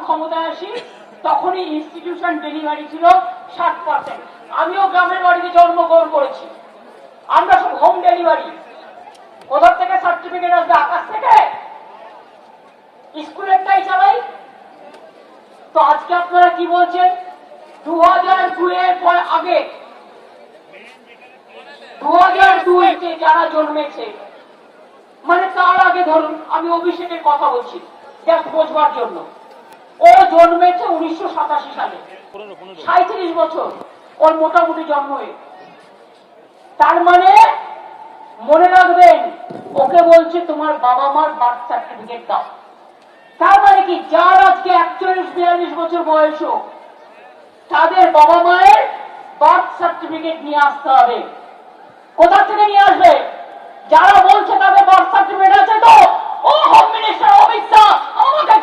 ক্ষমতায় আসি তখনই ইনস্টিটিউশন ডেলিভারি ছিল 60%। আমিও গ্রামের বাড়িতে জন্মগ্রহণ করেছি। আমরা সব হোম ডেলিভারি। কোথা থেকে সার্টিফিকেট আসবে? আকাশ থেকে? স্কুলেরটাই চালাই। তো আজকে আপনারা কি বলছেন? 2002 এর পর আগে 2002-তে যারা জন্মেছে, মানে তার আগে ধরুন, আমি অভিষেকের কথা বলছি জাস্ট বোঝবার জন্য, ও জন্মেছে 1987 সালে, 37 বছর ওর মোটামুটি জন্ম হয়ে। তার মানে মনে রাখবেন, ওকে বলছে তোমার বাবা মার বার্থ সার্টিফিকেট দাও। তার মানে কি, যার আজকে 41-42 বছর বয়স, তাদের বাবা মায়ের বার্থ সার্টিফিকেট নিয়ে আসতে হবে। কোথা থেকে নিয়ে আসবে? যারা বলছে তাদের বার্থ সার্টিফিকেট আছে তো, ও হোম মিনিস্টার অমিত শাহ আমাকে